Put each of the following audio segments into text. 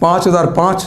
5005,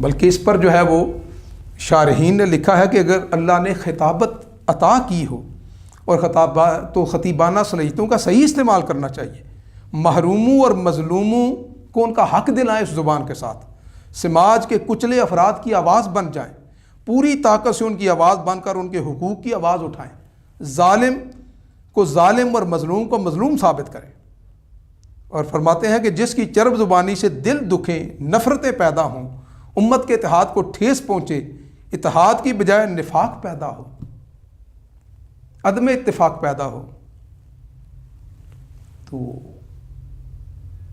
بلکہ اس پر جو ہے وہ شارحین نے لکھا ہے کہ اگر اللہ نے خطابت عطا کی ہو اور تو خطیبانہ صلاحیتوں کا صحیح استعمال کرنا چاہیے، محروموں اور مظلوموں کو ان کا حق دلائیں، اس زبان کے ساتھ سماج کے کچلے افراد کی آواز بن جائیں، پوری طاقت سے ان کی آواز بن کر ان کے حقوق کی آواز اٹھائیں، ظالم کو ظالم اور مظلوم کو مظلوم ثابت کریں۔ اور فرماتے ہیں کہ جس کی چرب زبانی سے دل دکھیں، نفرتیں پیدا ہوں، امت کے اتحاد کو ٹھیس پہنچے، اتحاد کی بجائے نفاق پیدا ہو، عدم اتفاق پیدا ہو، تو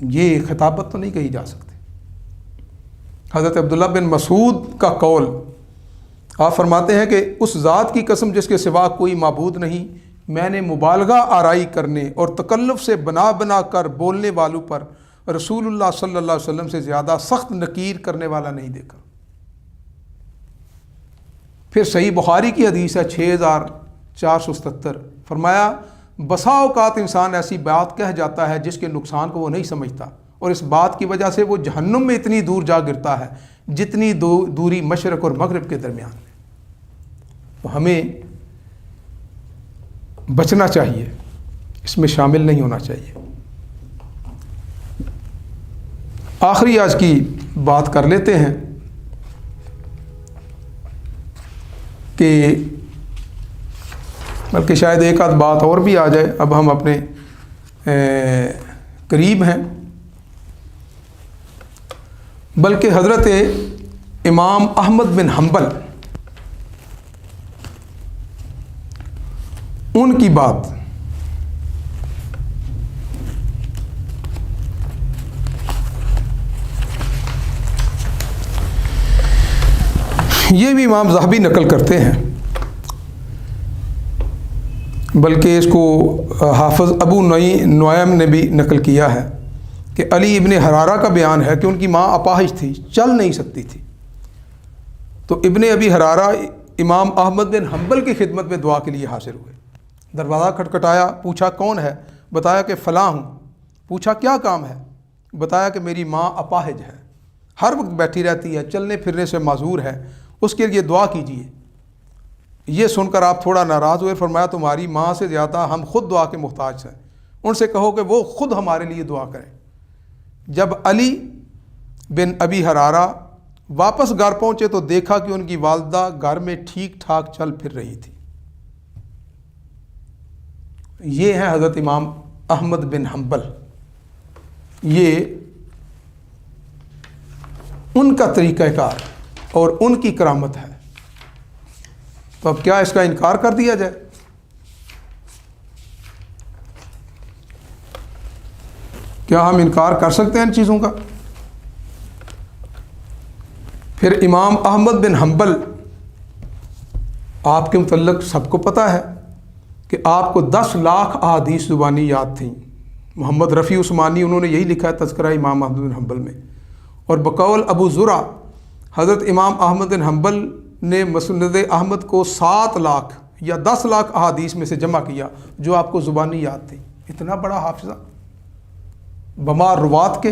یہ خطابت تو نہیں کہی جا سکتی۔ حضرت عبداللہ بن مسعود کا قول، آپ فرماتے ہیں کہ اس ذات کی قسم جس کے سوا کوئی معبود نہیں، میں نے مبالغہ آرائی کرنے اور تکلف سے بنا کر بولنے والوں پر رسول اللہ صلی اللہ علیہ وسلم سے زیادہ سخت نکیر کرنے والا نہیں دیکھا۔ پھر صحیح بخاری کی حدیث ہے 6477، فرمایا بسا اوقات انسان ایسی بات کہہ جاتا ہے جس کے نقصان کو وہ نہیں سمجھتا، اور اس بات کی وجہ سے وہ جہنم میں اتنی دور جا گرتا ہے جتنی دوری مشرق اور مغرب کے درمیان ہے۔ تو ہمیں بچنا چاہیے، اس میں شامل نہیں ہونا چاہیے۔ آخری آج کی بات کر لیتے ہیں کہ بلکہ شاید ایک آدھ بات اور بھی آ جائے، اب ہم اپنے قریب ہیں، بلکہ حضرت امام احمد بن حنبل ان کی بات، یہ بھی امام ذہبی نقل کرتے ہیں، بلکہ اس کو حافظ ابو نعیم نے بھی نقل کیا ہے کہ علی ابن حرارہ کا بیان ہے کہ ان کی ماں اپاہج تھی، چل نہیں سکتی تھی، تو ابن ابی حرارہ امام احمد بن حنبل کی خدمت میں دعا کے لیے حاضر ہوئے، دروازہ کھٹکھٹایا، پوچھا کون ہے، بتایا کہ فلاں ہوں، پوچھا کیا کام ہے، بتایا کہ میری ماں اپاہج ہے، ہر وقت بیٹھی رہتی ہے، چلنے پھرنے سے معذور ہے، اس کے لیے دعا کیجیے۔ یہ سن کر آپ تھوڑا ناراض ہوئے، فرمایا تمہاری ماں سے زیادہ ہم خود دعا کے محتاج ہیں، ان سے کہو کہ وہ خود ہمارے لیے دعا کریں۔ جب علی بن ابی حرارہ واپس گھر پہنچے تو دیکھا کہ ان کی والدہ گھر میں ٹھیک ٹھاک چل پھر رہی تھی۔ یہ ہے حضرت امام احمد بن حنبل، یہ ان کا طریقہ کار اور ان کی کرامت ہے، تو اب کیا اس کا انکار کر دیا جائے؟ کیا ہم انکار کر سکتے ہیں ان چیزوں کا؟ پھر امام احمد بن حنبل، آپ کے متعلق سب کو پتہ ہے کہ آپ کو 10 لاکھ احادیث زبانی یاد تھیں۔ محمد رفیع عثمانی انہوں نے یہی لکھا ہے تذکرہ امام احمد بن حنبل میں، اور بقول ابو زرع حضرت امام احمد بن حنبل نے مسند احمد کو 7 لاکھ یا 10 لاکھ احادیث میں سے جمع کیا جو آپ کو زبانی یاد تھی۔ اتنا بڑا حافظہ بمار روات کے۔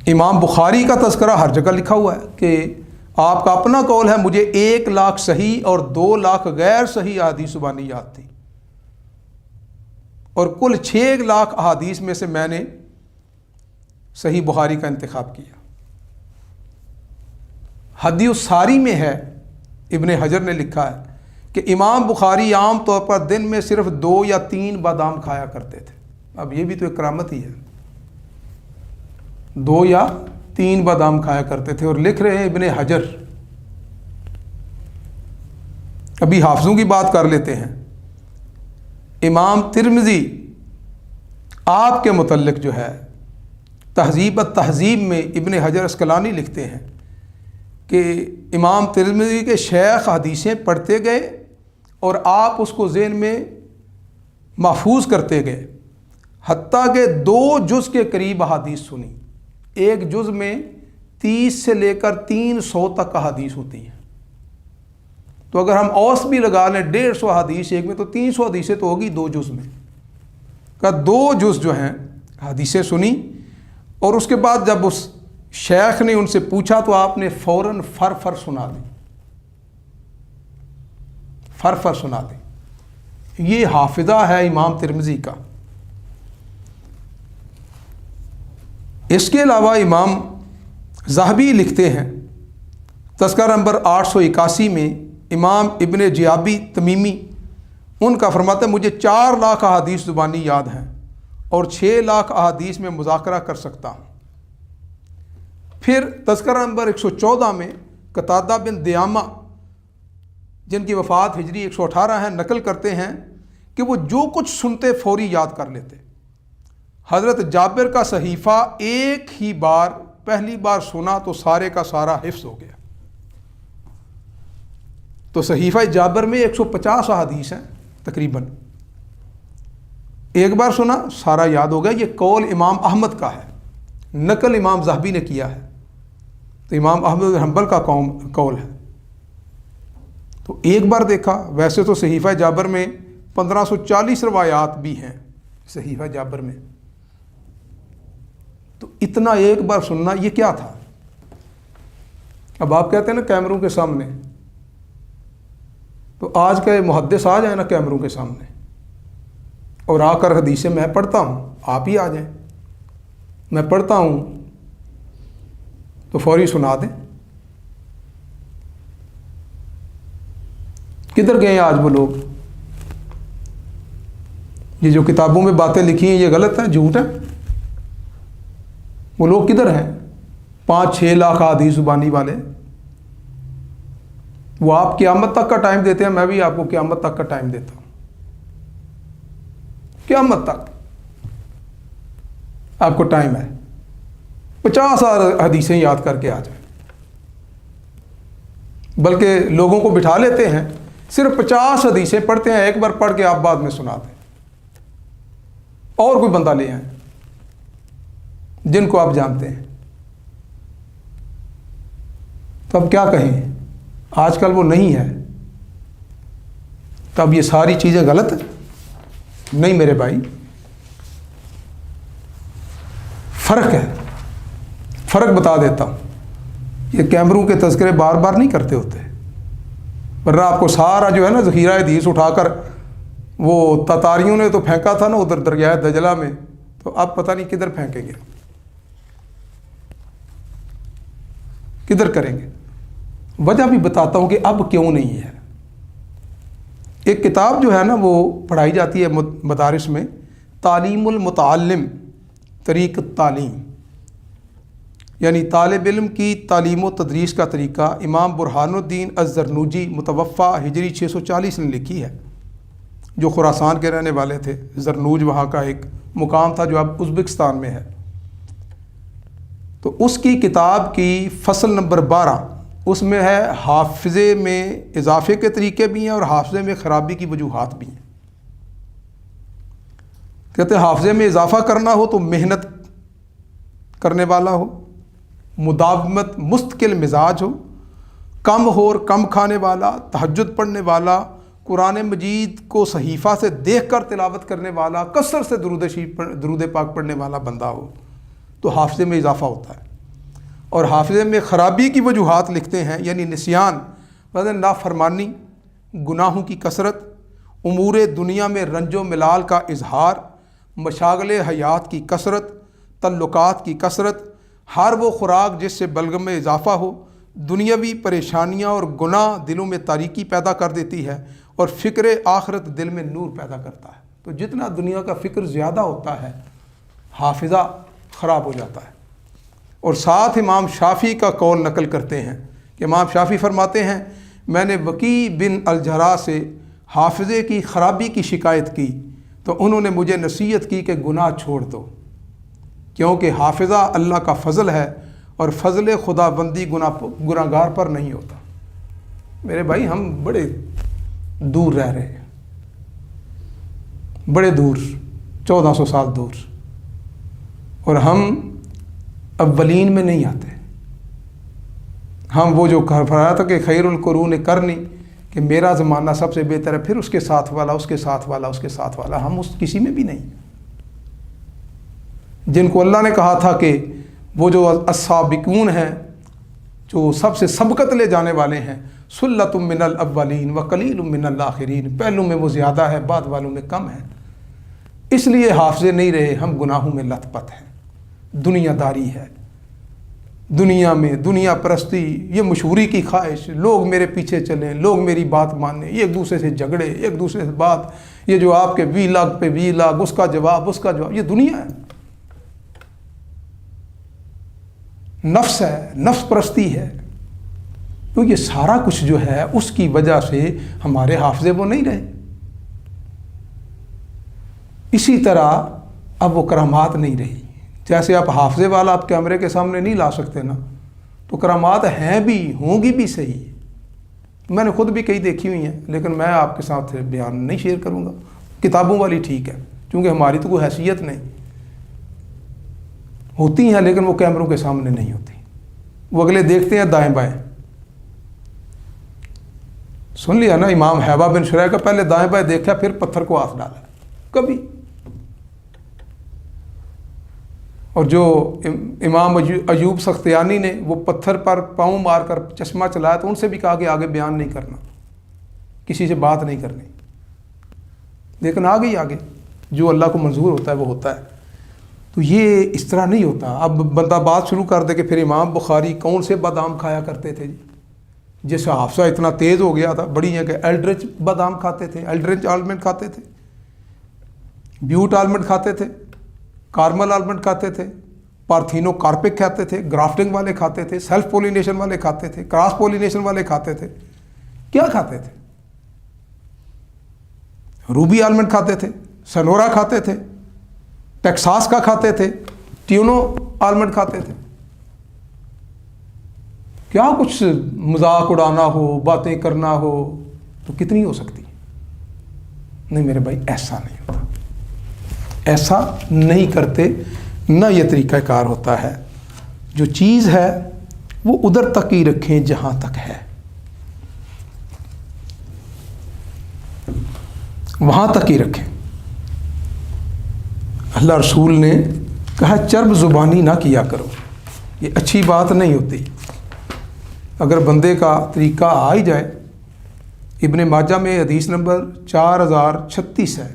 امام بخاری کا تذکرہ ہر جگہ لکھا ہوا ہے کہ آپ کا اپنا قول ہے مجھے 1 لاکھ صحیح اور 2 لاکھ غیر صحیح احادیث زبانی یاد تھی، اور کل 6 لاکھ احادیث میں سے میں نے صحیح بخاری کا انتخاب کیا۔ حدیث الساری میں ہے، ابن حجر نے لکھا ہے کہ امام بخاری عام طور پر دن میں صرف 2 یا 3 بادام کھایا کرتے تھے۔ اب یہ بھی تو ایک کرامت ہی ہے، 2 یا 3 بادام کھایا کرتے تھے، اور لکھ رہے ہیں ابن حجر۔ ابھی حافظوں کی بات کر لیتے ہیں۔ امام ترمذی آپ کے متعلق جو ہے تہذیب التہذیب میں ابن حجر اسقلانی لکھتے ہیں کہ امام ترمذی کے شیخ حدیثیں پڑھتے گئے اور آپ اس کو ذہن میں محفوظ کرتے گئے، حتیٰ کہ 2 جز کے قریب احادیث سنی۔ ایک جز میں 30 سے لے کر 300 تک احادیث ہوتی ہیں، تو اگر ہم اوسط بھی لگا لیں 150 احادیث ایک میں، تو 300 حدیثیں تو ہوگی 2 جز میں کا 2 جز جو ہیں حدیثیں سنی، اور اس کے بعد جب اس شیخ نے ان سے پوچھا تو آپ نے فوراً فر سنا دی، فر سنا دی۔ یہ حافظہ ہے امام ترمذی کا۔ اس کے علاوہ امام ذہبی لکھتے ہیں تذکرہ نمبر 881 میں، امام ابن جیابی تمیمی ان کا فرماتا ہے مجھے 4 لاکھ احادیث زبانی یاد ہیں اور 6 لاکھ احادیث میں مذاکرہ کر سکتا ہوں۔ پھر تذکرہ نمبر 114 میں قتادہ بن دیامہ جن کی وفات ہجری 118 ہے نقل کرتے ہیں کہ وہ جو کچھ سنتے فوری یاد کر لیتے۔ حضرت جابر کا صحیفہ ایک ہی بار پہلی بار سنا تو سارے کا سارا حفظ ہو گیا۔ تو صحیفہ جابر میں 150 احادیث ہیں تقریباً، ایک بار سنا سارا یاد ہو گیا۔ یہ قول امام احمد کا ہے، نقل امام ذہبی نے کیا ہے، تو امام احمد بن حنبل کا قول ہے۔ تو ایک بار دیکھا، ویسے تو صحیفہ جابر میں 1540 روایات بھی ہیں صحیفہ جابر میں، تو اتنا ایک بار سننا یہ کیا تھا؟ اب آپ کہتے ہیں نا کیمروں کے سامنے، تو آج کا محدث آ جائے نا کیمروں کے سامنے اور آ کر حدیثیں میں پڑھتا ہوں، آپ ہی آ جائیں، میں پڑھتا ہوں تو فوری سنا دیں۔ کدھر گئے ہیں آج وہ لوگ؟ یہ جو کتابوں میں باتیں لکھی ہیں یہ غلط ہیں، جھوٹ ہے۔ وہ لوگ کدھر ہیں 5-6 لاکھ احادیث زبانی والے؟ وہ آپ قیامت تک کا ٹائم دیتے ہیں، میں بھی آپ کو قیامت تک کا ٹائم دیتا ہوں۔ قیامت تک آپ کو ٹائم ہے، 50 حدیثیں یاد کر کے آ جائیں۔ بلکہ لوگوں کو بٹھا لیتے ہیں، صرف 50 حدیثیں پڑھتے ہیں، ایک بار پڑھ کے آپ بعد میں سنا دیں، اور کوئی بندہ لے آئیں جن کو آپ جانتے ہیں۔ تو اب کیا کہیں، آج کل وہ نہیں ہے، تو اب یہ ساری چیزیں غلط ہیں؟ نہیں میرے بھائی، فرق ہے، فرق بتا دیتا ہوں۔ یہ کیمروں کے تذکرے بار بار نہیں کرتے ہوتے، ورنہ آپ کو سارا جو ہے نا ذخیرہ حدیث اٹھا کر وہ تاتاریوں نے تو پھینکا تھا نا ادھر دریائے دجلہ میں، تو اب پتہ نہیں کدھر پھینکیں گے، کدھر کریں گے۔ وجہ بھی بتاتا ہوں کہ اب کیوں نہیں ہے۔ ایک کتاب جو ہے نا وہ پڑھائی جاتی ہے مدارس میں، تعلیم المتعلم طریق التعلیم، یعنی طالب علم کی تعلیم و تدریس کا طریقہ، امام برہان الدین الزرنوجی متوفہ ہجری 640 نے لکھی ہے، جو خراسان کے رہنے والے تھے۔ زرنوج وہاں کا ایک مقام تھا جو اب ازبکستان میں ہے۔ تو اس کی کتاب کی فصل نمبر 12 اس میں ہے حافظے میں اضافے کے طریقے بھی ہیں اور حافظے میں خرابی کی وجوہات بھی ہیں۔ کہتے ہیں حافظے میں اضافہ کرنا ہو تو محنت کرنے والا ہو، مداومت مستقل مزاج ہو، کم ہو اور کم کھانے والا، تہجد پڑھنے والا، قرآن مجید کو صحیفہ سے دیکھ کر تلاوت کرنے والا، کثرت سے درود پاک پڑھنے والا بندہ ہو، تو حافظے میں اضافہ ہوتا ہے۔ اور حافظے میں خرابی کی وجوہات لکھتے ہیں، یعنی نسیان، نافرمانی، گناہوں کی کثرت، امور دنیا میں رنج و ملال کا اظہار، مشاغل حیات کی کثرت، تعلقات کی کثرت، ہر وہ خوراک جس سے بلغم میں اضافہ ہو، دنیاوی پریشانیاں اور گناہ دلوں میں تاریکی پیدا کر دیتی ہے، اور فکر آخرت دل میں نور پیدا کرتا ہے۔ تو جتنا دنیا کا فکر زیادہ ہوتا ہے حافظہ خراب ہو جاتا ہے۔ اور ساتھ امام شافعی کا قول نقل کرتے ہیں کہ امام شافعی فرماتے ہیں میں نے وکیع بن الجراح سے حافظے کی خرابی کی شکایت کی تو انہوں نے مجھے نصیحت کی کہ گناہ چھوڑ دو، کیونکہ حافظہ اللہ کا فضل ہے اور فضل خدا بندی گناہ گار پر نہیں ہوتا۔ میرے بھائی ہم بڑے دور رہ رہے ہیں، بڑے دور، 1400 سال دور، اور ہم اولین میں نہیں آتے۔ ہم وہ جو فرمایا تھا کہ خیر القرون کرنی، کہ میرا زمانہ سب سے بہتر ہے، پھر اس کے ساتھ والا، اس کے ساتھ والا، اس کے ساتھ والا، ہم اس کسی میں بھی نہیں۔ جن کو اللہ نے کہا تھا کہ وہ جو السابقون ہیں، جو سب سے سبقت لے جانے والے ہیں، سلۃ من الاولین و قلیل من الاخرین، پہلوں میں وہ زیادہ ہے، بعد والوں میں کم ہے، اس لیے حافظے نہیں رہے، ہم گناہوں میں لت پت ہیں، دنیا داری ہے، دنیا میں دنیا پرستی، یہ مشہوری کی خواہش، لوگ میرے پیچھے چلیں، لوگ میری بات مانیں، یہ ایک دوسرے سے جھگڑے، ایک دوسرے سے بات، یہ جو آپ کے وی لاگ پہ وی لاگ، اس کا جواب، یہ دنیا ہے، نفس ہے، نفس پرستی ہے۔ تو یہ سارا کچھ جو ہے اس کی وجہ سے ہمارے حافظے وہ نہیں رہے۔ اسی طرح اب وہ کرامات نہیں رہی۔ جیسے آپ حافظے والا آپ کیمرے کے سامنے نہیں لا سکتے نا، تو کرامات ہیں بھی، ہوں گی بھی صحیح، میں نے خود بھی کئی دیکھی ہوئی ہیں، لیکن میں آپ کے ساتھ بیان نہیں شیئر کروں گا۔ کتابوں والی ٹھیک ہے، کیونکہ ہماری تو کوئی حیثیت نہیں، ہوتی ہیں لیکن وہ کیمروں کے سامنے نہیں ہوتی، وہ اگلے دیکھتے ہیں دائیں بائیں۔ سن لیا نا، امام حیبہ بن شریح کا پہلے دائیں بائیں دیکھا، پھر پتھر کو ہاتھ ڈالا، کبھی۔ اور جو امام ایوب سختیانی نے وہ پتھر پر پاؤں مار کر چشمہ چلایا، تو ان سے بھی کہا کہ آگے بیان نہیں کرنا، کسی سے بات نہیں کرنی، لیکن آگے جو اللہ کو منظور ہوتا ہے وہ ہوتا ہے۔ تو یہ اس طرح نہیں ہوتا۔ اب بندہ بات شروع کر دے کہ پھر امام بخاری کون سے بادام کھایا کرتے تھے جی، جس کا حافظہ اتنا تیز ہو گیا تھا، بڑی ہے کہ ایلڈرچ بادام کھاتے تھے، ایلڈرچ آلمنڈ کھاتے تھے، بیوٹ آلمنڈ کھاتے تھے، کارمل آلمنڈ کھاتے تھے، پارتھینو کارپک کھاتے تھے، گرافٹنگ والے کھاتے تھے، سیلف پولینیشن والے کھاتے تھے، کراس پولینیشن والے کھاتے تھے، کیا کھاتے تھے؟ روبی آلمنڈ کھاتے تھے، سنورا کھاتے تھے، ٹیکساس کا کھاتے تھے، ٹیونو آلمنڈ کھاتے تھے۔ کیا کچھ مذاق اڑانا ہو، باتیں کرنا ہو تو کتنی ہو سکتی؟ نہیں میرے بھائی، ایسا نہیں ہوتا، ایسا نہیں کرتے، نہ یہ طریقہ کار ہوتا ہے۔ جو چیز ہے وہ ادھر تک ہی رکھیں جہاں تک ہے، وہاں تک ہی رکھیں۔ اللہ رسول نے کہا چرب زبانی نہ کیا کرو، یہ اچھی بات نہیں ہوتی۔ اگر بندے کا طریقہ آ ہی جائے، ابن ماجہ میں حدیث نمبر 4036 ہے،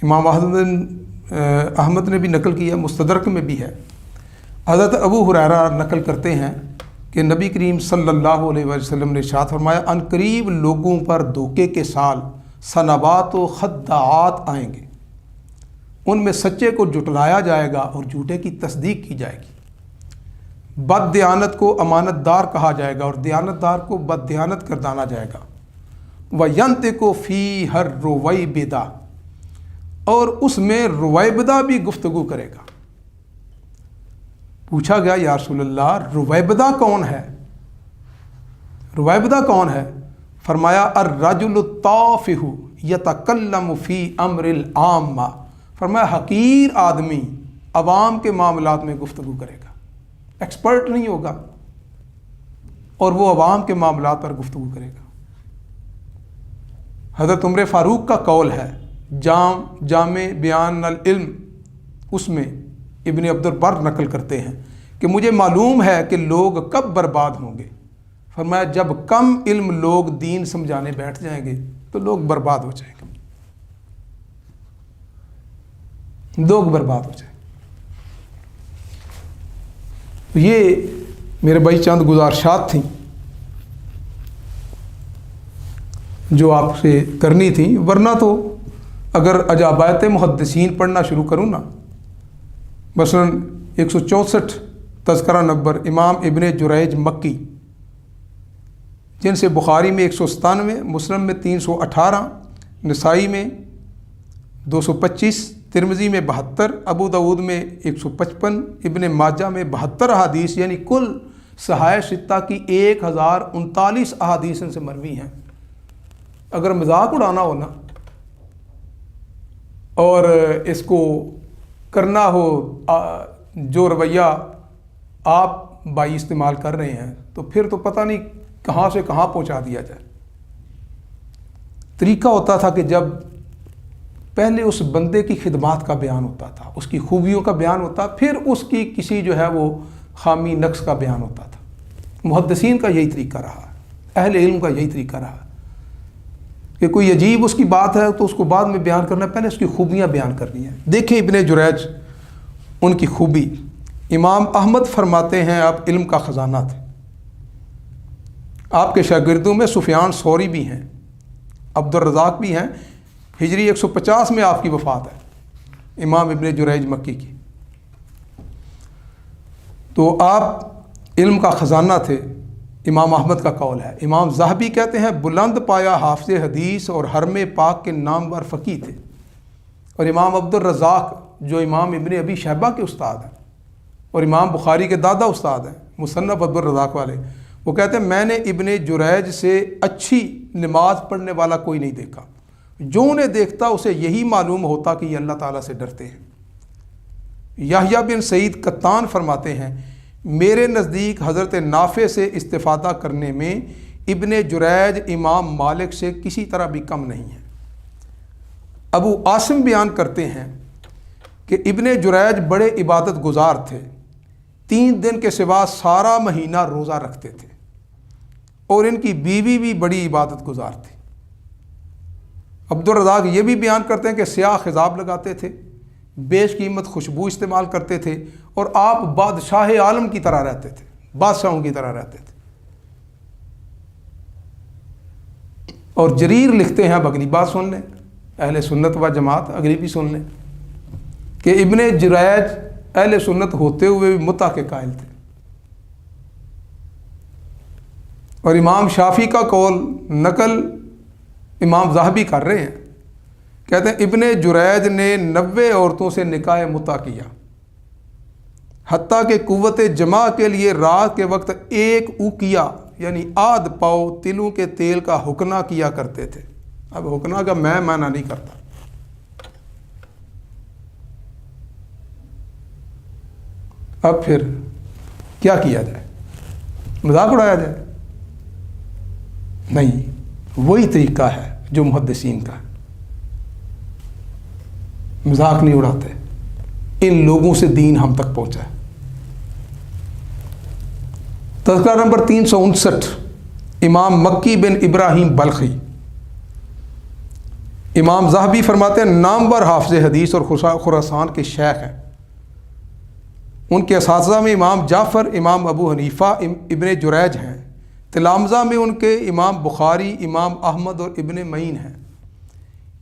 امام احمد نے بھی نقل کیا، مستدرک میں بھی ہے۔ حضرت ابو ہریرہ نقل کرتے ہیں کہ نبی کریم صلی اللہ علیہ وسلم نے ارشاد فرمایا، ان قریب لوگوں پر دھوکے کے سال، صنوات و خداعات آئیں گے، ان میں سچے کو جھٹلایا جائے گا اور جھوٹے کی تصدیق کی جائے گی۔ بد دیانت کو امانت دار کہا جائے گا اور دیانت دار کو بد دیانت گردانا جائے گا۔ وَيَنْطِقُ فِيهَا الرُّوَيْبِدَةُ، اور اس میں رویبدہ بھی گفتگو کرے گا۔ پوچھا گیا یا رسول اللہ رویبدہ کون ہے؟ رویبدہ کون ہے؟ فرمایا الرجل الطافح یتکلم فی امر العامہ، فرمایا حقیر آدمی عوام کے معاملات میں گفتگو کرے گا، ایکسپرٹ نہیں ہوگا، اور وہ عوام کے معاملات پر گفتگو کرے گا۔ حضرت عمر فاروق کا قول ہے، جامع بیان العلم، اس میں ابن عبد البر نقل کرتے ہیں کہ مجھے معلوم ہے کہ لوگ کب برباد ہوں گے۔ فرمایا جب کم علم لوگ دین سمجھانے بیٹھ جائیں گے تو لوگ برباد ہو جائیں گے، لوگ برباد ہو جائیں گے۔ یہ میرے بھائی چند گزارشات تھیں جو آپ سے کرنی تھیں، ورنہ تو اگر عجائبات محدثین پڑھنا شروع کروں نا، مثلا 164 تذکرہ نمبر امام ابن جریج مکی، جن سے بخاری میں 197، مسلم میں 318، نسائی میں 225، ترمذی میں 72، ابو داود میں 155، ابن ماجہ میں 72 احادیث، یعنی کل صحاح ستہ کی 1039 احادیث ان سے مروی ہیں۔ اگر مذاق اڑانا ہو نا اور اس کو کرنا ہو جو رویہ آپ بھائی استعمال کر رہے ہیں، تو پھر تو پتہ نہیں کہاں سے کہاں پہنچا دیا جائے۔ طریقہ ہوتا تھا کہ جب پہلے اس بندے کی خدمات کا بیان ہوتا تھا، اس کی خوبیوں کا بیان ہوتا، پھر اس کی کسی جو ہے وہ خامی نقص کا بیان ہوتا تھا۔ محدثین کا یہی طریقہ رہا، اہل علم کا یہی طریقہ رہا کہ کوئی عجیب اس کی بات ہے تو اس کو بعد میں بیان کرنا، پہلے اس کی خوبیاں بیان کرنی ہیں۔ دیکھیں ابن جریج، ان کی خوبی، امام احمد فرماتے ہیں آپ علم کا خزانہ تھے۔ آپ کے شاگردوں میں سفیان ثوری بھی ہیں، عبد الرزاق بھی ہیں۔ ہجری 150 میں آپ کی وفات ہے، امام ابن جریج مکی کی۔ تو آپ علم کا خزانہ تھے، امام احمد کا قول ہے۔ امام ذہبی کہتے ہیں بلند پایا حافظ حدیث اور حرم پاک کے نامور فقیہ تھے۔ اور امام عبد الرزاق جو امام ابن ابی شیبہ کے استاد ہیں اور امام بخاری کے دادا استاد ہیں، مصنف عبد الرزاق والے، وہ کہتے ہیں میں نے ابن جریج سے اچھی نماز پڑھنے والا کوئی نہیں دیکھا، جو انہیں دیکھتا اسے یہی معلوم ہوتا کہ یہ اللہ تعالیٰ سے ڈرتے ہیں۔ یحییٰ بن سعید قطان فرماتے ہیں میرے نزدیک حضرت نافع سے استفادہ کرنے میں ابن جریج امام مالک سے کسی طرح بھی کم نہیں ہے۔ ابو عاصم بیان کرتے ہیں کہ ابن جریج بڑے عبادت گزار تھے، 3 دن کے سوا سارا مہینہ روزہ رکھتے تھے، اور ان کی بیوی بھی بڑی عبادت گزار تھی۔ عبد الرزاق یہ بھی بیان کرتے ہیں کہ سیاہ خضاب لگاتے تھے، بیش قیمت خوشبو استعمال کرتے تھے، اور آپ بادشاہ عالم کی طرح رہتے تھے، بادشاہوں کی طرح رہتے تھے۔ اور جریر لکھتے ہیں، اب اگلی بات سن لیں، اہل سنت و جماعت اگلی بھی سن لیں، کہ ابن جریج اہل سنت ہوتے ہوئے بھی متع کے قائل تھے۔ اور امام شافعی کا قول نقل امام ذہبی کر رہے ہیں، کہتے ہیں ابن جریج نے 90 عورتوں سے نکاح متع کیا، حتیٰ کہ قوت جمع کے لیے رات کے وقت 1 اوقیہ یعنی آدھ پاؤ تلوں کے تیل کا حکنا کیا کرتے تھے۔ اب حکنا کا میں معنی نہیں کرتا، اب پھر کیا کیا جائے، مذاق اڑایا جائے؟ نہیں، وہی طریقہ ہے جو محدثین کا ہے، مذاق نہیں اڑاتے۔ ان لوگوں سے دین ہم تک پہنچا ہے۔ تذکرہ نمبر 359، امام مکی بن ابراہیم بلخی، امام ذہبی فرماتے ہیں نامور حافظ حدیث اور خراسان کے شیخ ہیں۔ ان کے اساتذہ میں امام جعفر، امام ابو حنیفہ، ابن جریج ہیں۔ تلامذہ میں ان کے امام بخاری، امام احمد اور ابن معین ہیں۔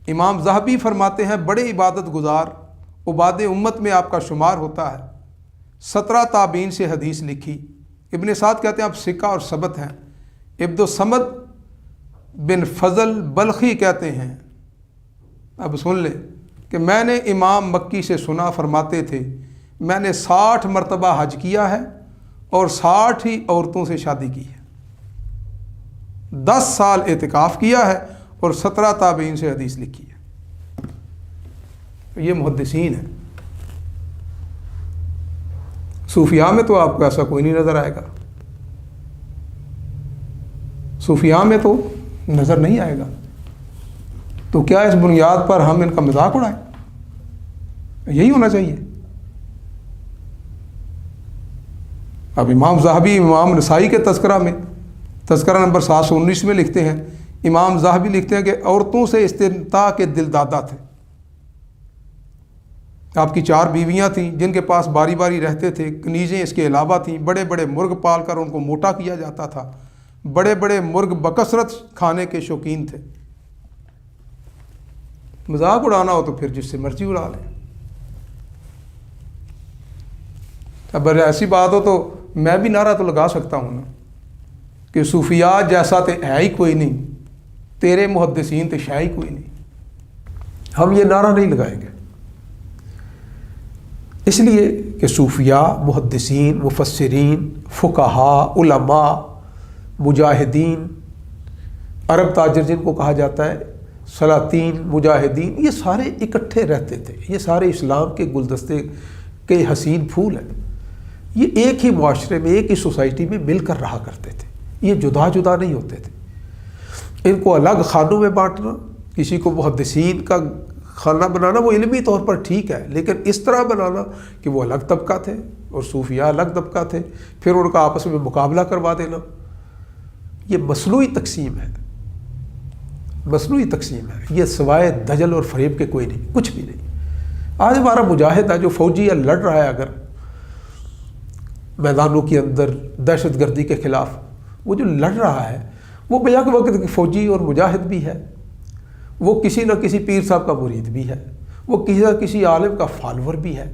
امام ذہبی فرماتے ہیں بڑے عبادت گزار، عباد امت میں آپ کا شمار ہوتا ہے۔ 17 تابعین سے حدیث لکھی۔ ابن سعد کہتے ہیں آپ ثقہ اور ثبت ہیں۔ عبد الصمد بن فضل بلخی کہتے ہیں، اب سن لیں، کہ میں نے امام مکی سے سنا، فرماتے تھے میں نے 60 مرتبہ حج کیا ہے اور 60 ہی عورتوں سے شادی کی ہے، 10 سال اعتکاف کیا ہے اور 17 تابعین سے حدیث لکھی ہے۔ یہ محدثین ہیں۔ صوفیاء میں تو آپ کو ایسا کوئی نہیں نظر آئے گا، صوفیاء میں تو نظر نہیں آئے گا۔ تو کیا اس بنیاد پر ہم ان کا مذاق اڑائیں؟ یہی ہونا چاہیے۔ اب امام ذہبی امام نسائی کے تذکرہ میں، تذکرہ نمبر 719 میں لکھتے ہیں، امام ذہبی لکھتے ہیں کہ عورتوں سے استمتاع کے دل دادا تھے۔ آپ کی 4 بیویاں تھیں جن کے پاس باری باری رہتے تھے، کنیزیں اس کے علاوہ تھیں، بڑے بڑے مرغ پال کر ان کو موٹا کیا جاتا تھا، بڑے بڑے مرغ بکثرت کھانے کے شوقین تھے۔ مذاق اڑانا ہو تو پھر جس سے مرضی اڑا لیں۔ اب ایسی بات ہو تو میں بھی نعرہ تو لگا سکتا ہوں نا کہ صوفیاء جیسا تو ہے ہی کوئی نہیں، تیرے محدثین تو شاہ ہی کوئی نہیں۔ ہم یہ نعرہ نہیں لگائیں گے، اس لیے کہ صوفیاء، محدثین، مفسرین، فقہاء، علماء، مجاہدین، عرب تاجر جن کو کہا جاتا ہے، سلاطین، مجاہدین، یہ سارے اکٹھے رہتے تھے۔ یہ سارے اسلام کے گلدستے کے حسین پھول ہیں۔ یہ ایک ہی معاشرے میں، ایک ہی سوسائٹی میں مل کر رہا کرتے تھے، یہ جدا جدا نہیں ہوتے تھے۔ ان کو الگ خانوں میں بانٹنا، کسی کو محدثین کا خانہ بنانا وہ علمی طور پر ٹھیک ہے، لیکن اس طرح بنانا کہ وہ الگ طبقہ تھے اور صوفیاء الگ طبقہ تھے، پھر ان کا آپس میں مقابلہ کروا دینا، یہ مصنوعی تقسیم ہے، مصنوعی تقسیم ہے، یہ سوائے دجل اور فریب کے کوئی نہیں، کچھ بھی نہیں۔ آج ہمارا مجاہد ہے جو فوجی ہے، لڑ رہا ہے اگر میدانوں کے اندر دہشت گردی کے خلاف، وہ جو لڑ رہا ہے وہ بیک وقت فوجی اور مجاہد بھی ہے، وہ کسی نہ کسی پیر صاحب کا مرید بھی ہے، وہ کسی نہ کسی عالم کا فالوور بھی ہے،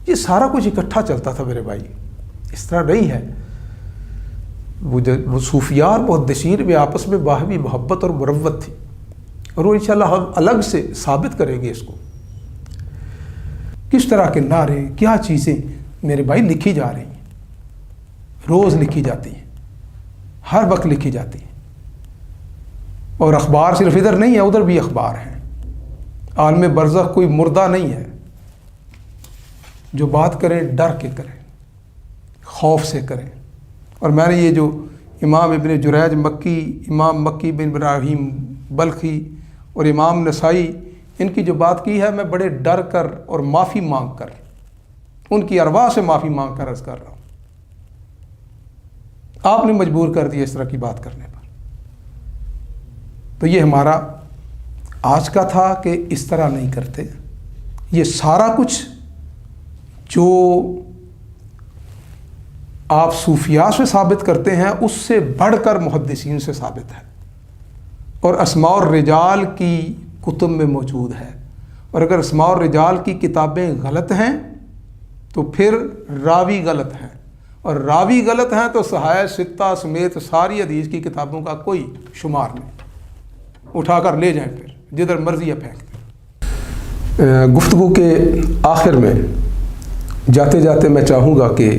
یہ سارا کچھ اکٹھا چلتا تھا میرے بھائی، اس طرح نہیں ہے۔ وہ صوفیاء اور محدثین میں آپس میں باہمی محبت اور مروت تھی، اور وہ انشاءاللہ ہم الگ سے ثابت کریں گے اس کو۔ کس طرح کے نعرے، کیا چیزیں میرے بھائی لکھی جا رہی ہیں، روز لکھی جاتی ہیں، ہر وقت لکھی جاتی ہیں، اور اخبار صرف ادھر نہیں ہے، ادھر بھی اخبار ہیں۔ عالم برزخ کوئی مردہ نہیں ہے، جو بات کریں ڈر کے کریں، خوف سے کریں۔ اور میں نے یہ جو امام ابن جریج مکی، امام مکی بن ابراہیم بلخی اور امام نسائی، ان کی جو بات کی ہے، میں بڑے ڈر کر اور معافی مانگ کر، ان کی ارواح سے معافی مانگ کر عرض کر رہا ہوں۔ آپ نے مجبور کر دیا اس طرح کی بات کرنے پر، تو یہ ہمارا آج کا تھا کہ اس طرح نہیں کرتے۔ یہ سارا کچھ جو آپ صوفیاء سے ثابت کرتے ہیں اس سے بڑھ کر محدثین سے ثابت ہے، اور اسماء الرجال کی کتب میں موجود ہے۔ اور اگر اسماء الرجال کی کتابیں غلط ہیں تو پھر راوی غلط ہیں، اور راوی غلط ہیں تو صحاح ستہ سمیت ساری حدیث کی کتابوں کا کوئی شمار نہیں، اٹھا کر لے جائیں پھر جدھر مرضی ہے پھینک دیں۔ گفتگو کے آخر میں جاتے جاتے میں چاہوں گا کہ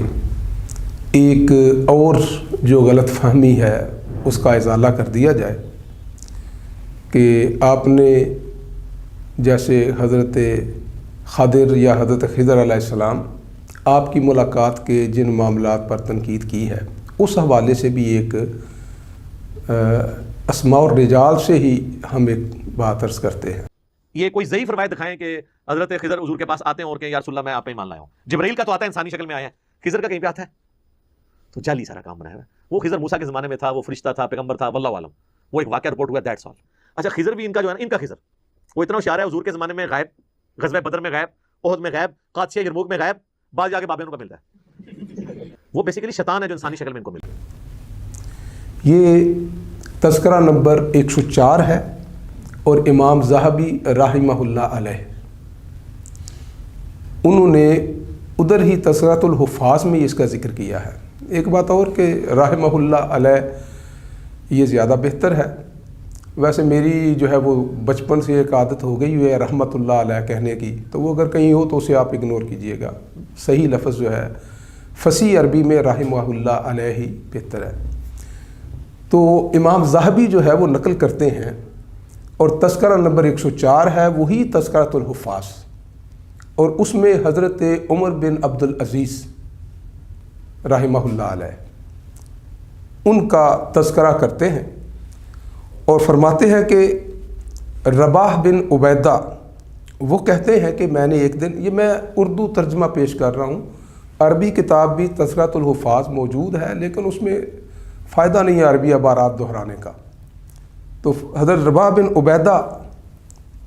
ایک اور جو غلط فہمی ہے اس کا ازالہ کر دیا جائے کہ آپ نے جیسے حضرت خضر یا حضرت خضر علیہ السلام آپ کی ملاقات کے جن معاملات پر تنقید کی ہے، اس حوالے سے بھی ایک اسماء الرجال سے ہی ہم ایک بات عرض کرتے ہیں۔ یہ کوئی ضعیف روایت دکھائیں کہ حضرت خضر حضور کے پاس آتے ہیں اور کہ یا رسول اللہ میں آپ پہ ایمان لایا ہوں۔ جبرائیل کا تو آتا ہے انسانی شکل میں آیا ہے، خضر کا کہیں پہ آتا ہے؟ تو جعلی سارا کام بنایا ہے۔ وہ خضر موسیٰ کے زمانے میں تھا، وہ فرشتہ تھا، پیغمبر تھا، واللہ عالم، وہ ایک واقعہ رپورٹ ہوا، دیٹس آل۔ اچھا خضر بھی ان کا جو ہے نا، ان کا خضر وہ اتنا ہوشیار ہے، حضور کے زمانے میں غائب، غزوہ بدر میں غائب، احد میں غائب، قادسیہ یرموک میں غائب، بعد جا کے بابے ان کو ملتا ہے۔ وہ بیسیکلی شیطان ہے جو انسانی شکل میں ان کو ملتا ہے۔ یہ تذکرہ نمبر 104 ہے، اور امام ذہبی رحمہ اللہ علیہ انہوں نے ادھر ہی تذکرۃ الحفاظ میں اس کا ذکر کیا ہے۔ ایک بات اور کہ رحمہ اللہ علیہ یہ زیادہ بہتر ہے، ویسے میری جو ہے وہ بچپن سے ایک عادت ہو گئی ہے رحمۃ اللہ علیہ کہنے کی، تو وہ اگر کہیں ہو تو اسے آپ اگنور کیجئے گا۔ صحیح لفظ جو ہے فصیح عربی میں رحمہ اللہ علیہ ہی بہتر ہے۔ تو امام ذہبی جو ہے وہ نقل کرتے ہیں، اور تذکرہ نمبر 104 ہے وہی تذکرۃ الحفاظ، اور اس میں حضرت عمر بن عبد العزیز رحمہ اللہ علیہ ان کا تذکرہ کرتے ہیں، اور فرماتے ہیں کہ رباح بن عبیدہ وہ کہتے ہیں کہ میں نے ایک دن، یہ میں اردو ترجمہ پیش کر رہا ہوں، عربی کتاب بھی تذکرۃ الحفاظ موجود ہے لیکن اس میں فائدہ نہیں ہے عربی عبارات دہرانے کا۔ تو حضرت رباح بن عبیدہ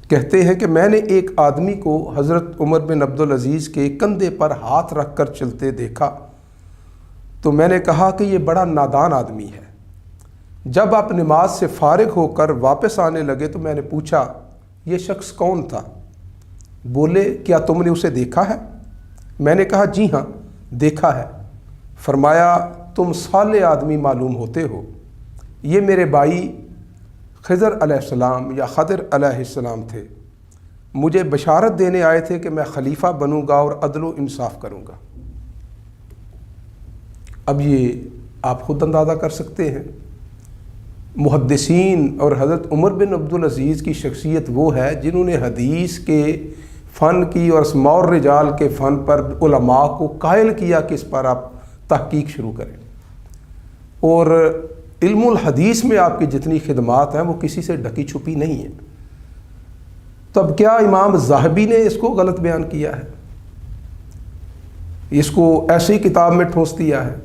کہتے ہیں کہ میں نے ایک آدمی کو حضرت عمر بن عبد العزیز کے کندھے پر ہاتھ رکھ کر چلتے دیکھا، تو میں نے کہا کہ یہ بڑا نادان آدمی ہے۔ جب آپ نماز سے فارغ ہو کر واپس آنے لگے تو میں نے پوچھا یہ شخص کون تھا؟ بولے کیا تم نے اسے دیکھا ہے؟ میں نے کہا جی ہاں دیکھا ہے۔ فرمایا تم صالح آدمی معلوم ہوتے ہو، یہ میرے بھائی خضر علیہ السلام یا خضر علیہ السلام تھے، مجھے بشارت دینے آئے تھے کہ میں خلیفہ بنوں گا اور عدل و انصاف کروں گا۔ اب یہ آپ خود اندازہ کر سکتے ہیں، محدثین اور حضرت عمر بن عبد العزیز کی شخصیت وہ ہے جنہوں نے حدیث کے فن کی اور اسماء الرجال کے فن پر علماء کو قائل کیا کہ اس پر آپ تحقیق شروع کریں، اور علم الحدیث میں آپ کی جتنی خدمات ہیں وہ کسی سے ڈھکی چھپی نہیں ہیں۔ تو اب کیا امام ذاہبی نے اس کو غلط بیان کیا ہے؟ اس کو ایسی کتاب میں ٹھونس دیا ہے؟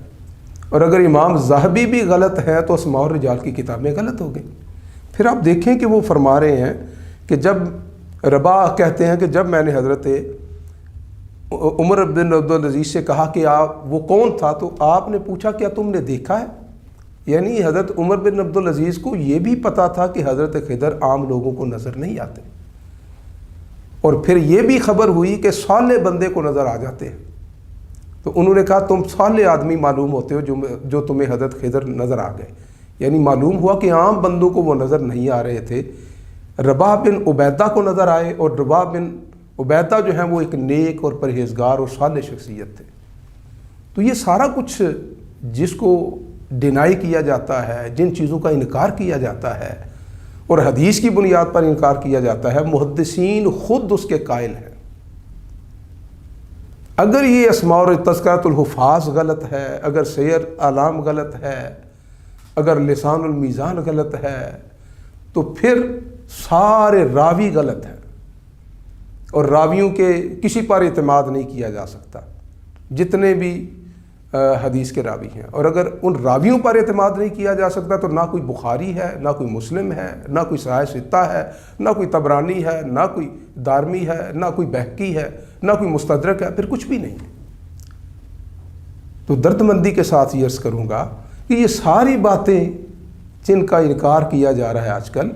اور اگر امام ذاہبی بھی غلط ہے تو اسماء الرجال کی کتابیں غلط ہو گئی۔ پھر آپ دیکھیں کہ وہ فرما رہے ہیں کہ جب رباح کہتے ہیں کہ جب میں نے حضرت عمر بن عبدالعزیز سے کہا کہ وہ کون تھا، تو آپ نے پوچھا کیا تم نے دیکھا ہے؟ یعنی حضرت عمر بن عبدالعزیز کو یہ بھی پتا تھا کہ حضرت خضر عام لوگوں کو نظر نہیں آتے، اور پھر یہ بھی خبر ہوئی کہ صالح بندے کو نظر آ جاتے ہیں۔ تو انہوں نے کہا تم صالح آدمی معلوم ہوتے ہو جو تمہیں حضرت خضر نظر آ گئے۔ یعنی معلوم ہوا کہ عام بندوں کو وہ نظر نہیں آ رہے تھے، رباح بن عبیدہ کو نظر آئے، اور رباح بن عبیدہ جو ہیں وہ ایک نیک اور پرہیزگار اور صالح شخصیت تھے۔ تو یہ سارا کچھ جس کو ڈینائی کیا جاتا ہے، جن چیزوں کا انکار کیا جاتا ہے اور حدیث کی بنیاد پر انکار کیا جاتا ہے، محدثین خود اس کے قائل ہیں۔ اگر یہ اسماء اور تذکرۃ الحفاظ غلط ہے، اگر سیر اعلام غلط ہے، اگر لسان المیزان غلط ہے، تو پھر سارے راوی غلط ہیں، اور راویوں کے کسی پر اعتماد نہیں کیا جا سکتا، جتنے بھی حدیث کے راوی ہیں۔ اور اگر ان راویوں پر اعتماد نہیں کیا جا سکتا تو نہ کوئی بخاری ہے، نہ کوئی مسلم ہے، نہ کوئی صحیح ستہ ہے، نہ کوئی طبرانی ہے، نہ کوئی دارمی ہے، نہ کوئی بہقی ہے، نہ کوئی مستدرک ہے، پھر کچھ بھی نہیں ہے۔ تو درد مندی کے ساتھ یہ عرض کروں گا کہ یہ ساری باتیں جن کا انکار کیا جا رہا ہے آج کل،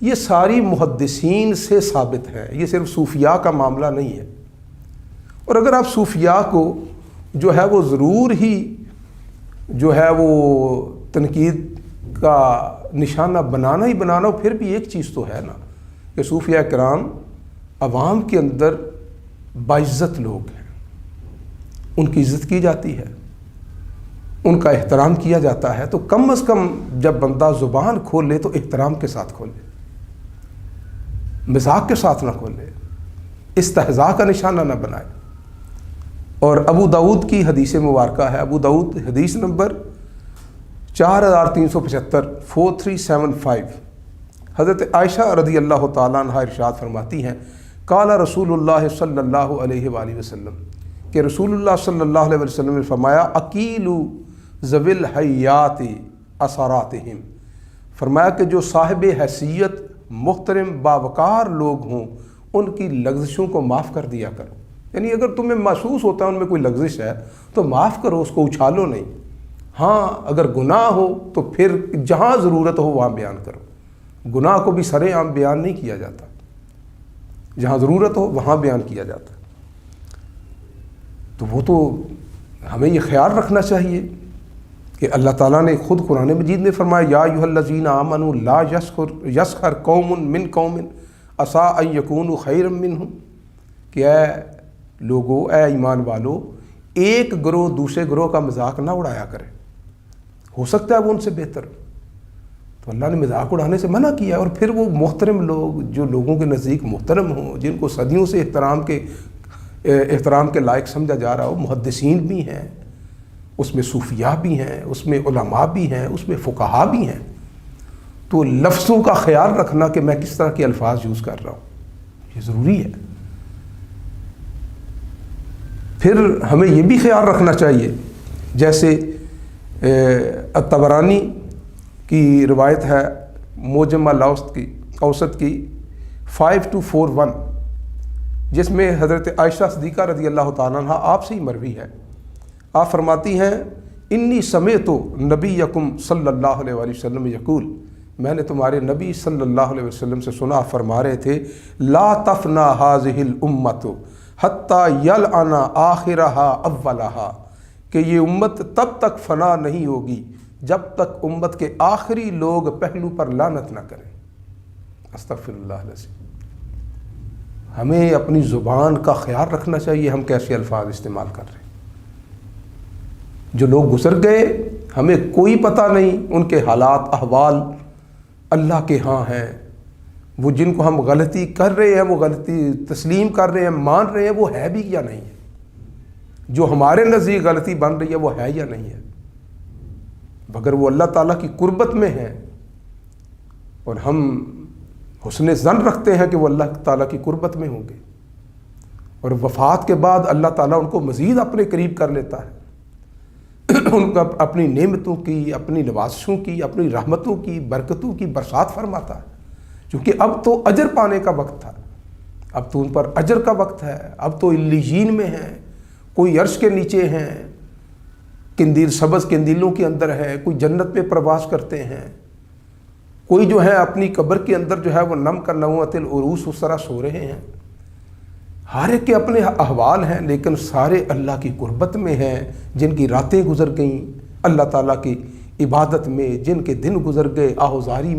یہ ساری محدثین سے ثابت ہے، یہ صرف صوفیاء کا معاملہ نہیں ہے۔ اور اگر آپ صوفیاء کو جو ہے وہ ضرور ہی جو ہے وہ تنقید کا نشانہ بنانا ہی بنانا ہو، پھر بھی ایک چیز تو ہے نا کہ صوفیاء کرام عوام کے اندر باعزت لوگ ہیں، ان کی عزت کی جاتی ہے، ان کا احترام کیا جاتا ہے۔ تو کم از کم جب بندہ زبان کھولے تو احترام کے ساتھ کھولے، مذاق کے ساتھ نہ کھولے، استہزاء کا نشانہ نہ بنائے۔ اور ابو داؤد کی حدیث مبارکہ ہے، ابو داؤد حدیث نمبر 4375 4375، حضرت عائشہ رضی اللہ تعالیٰ عنہ ارشاد فرماتی ہیں قال رسول اللہ صلی اللہ علیہ وآلہ وسلم، کہ رسول اللہ صلی اللہ علیہ وسلم نے فرمایا اکیلو ذوی الحیات اثراتہم، فرمایا کہ جو صاحب حیثیت محترم باوقار لوگ ہوں ان کی لغزشوں کو معاف کر دیا کرو۔ یعنی اگر تمہیں محسوس ہوتا ہے ان میں کوئی لغزش ہے تو معاف کرو، اس کو اچھالو نہیں۔ ہاں اگر گناہ ہو تو پھر جہاں ضرورت ہو وہاں بیان کرو، گناہ کو بھی سرے عام بیان نہیں کیا جاتا، جہاں ضرورت ہو وہاں بیان کیا جاتا۔ تو وہ تو ہمیں یہ خیال رکھنا چاہیے کہ اللہ تعالیٰ نے خود قرآن مجید میں فرمایا یا ایھا الذین آمنوا لا یسخر قوم من قوم عسیٰ ان یکونوا خیرا منہم، کہ اے لوگو، اے ایمان والو، ایک گروہ دوسرے گروہ کا مذاق نہ اڑایا کرے، ہو سکتا ہے وہ ان سے بہتر ہو۔ تو اللہ نے مذاق اڑانے سے منع کیا، اور پھر وہ محترم لوگ جو لوگوں کے نزدیک محترم ہوں، جن کو صدیوں سے احترام کے لائق سمجھا جا رہا ہو، محدثین بھی ہیں اس میں، صوفیاء بھی ہیں اس میں، علماء بھی ہیں اس میں، فقہاء بھی ہیں۔ تو لفظوں کا خیال رکھنا کہ میں کس طرح کے الفاظ یوز کر رہا ہوں، یہ ضروری ہے۔ پھر ہمیں یہ بھی خیال رکھنا چاہیے، جیسے الطبرانی کی روایت ہے موجم الاوسط کی 5241، جس میں حضرت عائشہ صدیقہ رضی اللہ تعالیٰ عنہ آپ سے ہی مروی ہے۔ آپ فرماتی ہیں انی سمعت نبیکم صلی اللہ علیہ وآلہ وسلم یقول، میں نے تمہارے نبی صلی اللہ علیہ وسلم سے سنا، فرما رہے تھے لا تفنا هذه الامت حتی یلعن آخرہا اولہا، کہ یہ امت تب تک فنا نہیں ہوگی جب تک امت کے آخری لوگ پہلو پر لعنت نہ کریں۔ استغفر اللہ العظیم۔ ہمیں اپنی زبان کا خیال رکھنا چاہیے، ہم کیسے الفاظ استعمال کر رہے ہیں۔ جو لوگ گزر گئے ہمیں کوئی پتہ نہیں، ان کے حالات احوال اللہ کے ہاں ہیں، وہ جن کو ہم غلطی کر رہے ہیں، وہ غلطی تسلیم کر رہے ہیں، مان رہے ہیں، وہ ہے بھی یا نہیں ہے، جو ہمارے نزدیک غلطی بن رہی ہے وہ ہے یا نہیں ہے، اگر وہ اللہ تعالیٰ کی قربت میں ہے اور ہم حسن ظن رکھتے ہیں کہ وہ اللہ تعالیٰ کی قربت میں ہوں گے، اور وفات کے بعد اللہ تعالیٰ ان کو مزید اپنے قریب کر لیتا ہے، ان کا اپنی نعمتوں کی، اپنی نوازشوں کی، اپنی رحمتوں کی، برکتوں کی برسات فرماتا ہے، کیونکہ اب تو اجر پانے کا وقت تھا، اب تو ان پر اجر کا وقت ہے، اب تو علیین میں ہیں، کوئی عرش کے نیچے ہیں، قندیل سبز قندیلوں کے اندر ہے، کوئی جنت میں پرواز کرتے ہیں، کوئی جو ہے اپنی قبر کے اندر جو ہے وہ نم کا نوۃ العروس اس طرح سو رہے ہیں۔ ہر ایک کے اپنے احوال ہیں، لیکن سارے اللہ کی قربت میں ہیں، جن کی راتیں گزر گئیں اللہ تعالیٰ کی عبادت میں، جن کے دن گزر گئے آہوزاری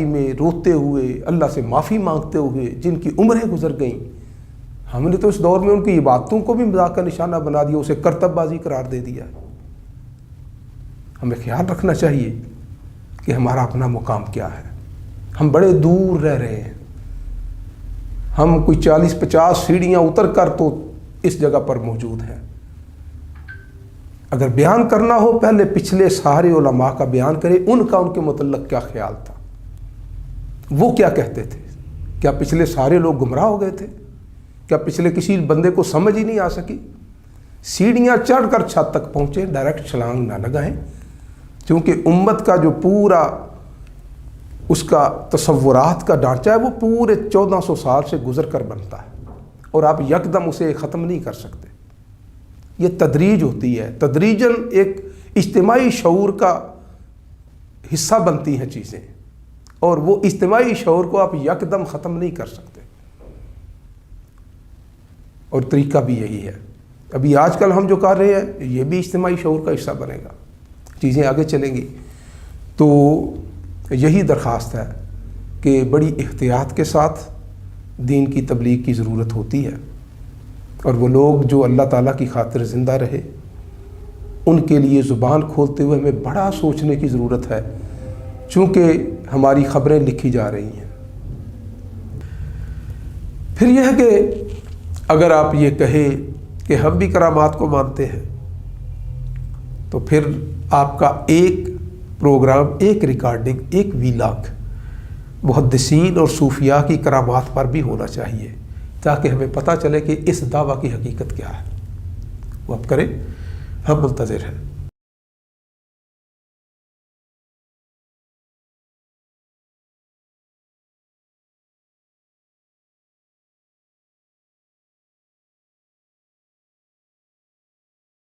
میں روتے ہوئے، اللہ سے معافی مانگتے ہوئے، جن کی عمریں گزر گئیں۔ ہم نے تو اس دور میں ان کی عبادتوں کو بھی مذاق کا نشانہ بنا دیا، اسے کرتب بازی قرار دے دیا۔ ہمیں خیال رکھنا چاہیے کہ ہمارا اپنا مقام کیا ہے۔ ہم بڑے دور رہ رہے ہیں، ہم کوئی 40-50 سیڑھیاں اتر کر تو اس جگہ پر موجود ہیں۔ اگر بیان کرنا ہو پہلے پچھلے سارے علماء کا بیان کرے، ان کا ان کے متعلق کیا خیال تھا، وہ کیا کہتے تھے۔ کیا پچھلے سارے لوگ گمراہ ہو گئے تھے؟ کیا پچھلے کسی بندے کو سمجھ ہی نہیں آ سکی؟ سیڑھیاں چڑھ کر چھت تک پہنچے، ڈائریکٹ چھلانگ نہ لگائیں، کیونکہ امت کا جو پورا اس کا تصورات کا ڈھانچہ ہے وہ پورے 1400 سال سے گزر کر بنتا ہے، اور آپ یکدم اسے ختم نہیں کر سکتے۔ یہ تدریج ہوتی ہے، تدریجاً ایک اجتماعی شعور کا حصہ بنتی ہیں چیزیں، اور وہ اجتماعی شعور کو آپ یکدم ختم نہیں کر سکتے، اور طریقہ بھی یہی ہے۔ ابھی آج کل ہم جو کر رہے ہیں یہ بھی اجتماعی شعور کا حصہ بنے گا، چیزیں آگے چلیں گی۔ تو یہی درخواست ہے کہ بڑی احتیاط کے ساتھ دین کی تبلیغ کی ضرورت ہوتی ہے، اور وہ لوگ جو اللہ تعالیٰ کی خاطر زندہ رہے، ان کے لیے زبان کھولتے ہوئے ہمیں بڑا سوچنے کی ضرورت ہے، چونکہ ہماری خبریں لکھی جا رہی ہیں۔ پھر یہ ہے کہ اگر آپ یہ کہیں کہ ہم بھی کرامات کو مانتے ہیں، تو پھر آپ کا ایک پروگرام، ایک ریکارڈنگ، ایک ویلاگ محدثین اور صوفیاء کی کرامات پر بھی ہونا چاہیے، تاکہ ہمیں پتہ چلے کہ اس دعویٰ کی حقیقت کیا ہے۔ وہ آپ کریں، ہم منتظر ہیں۔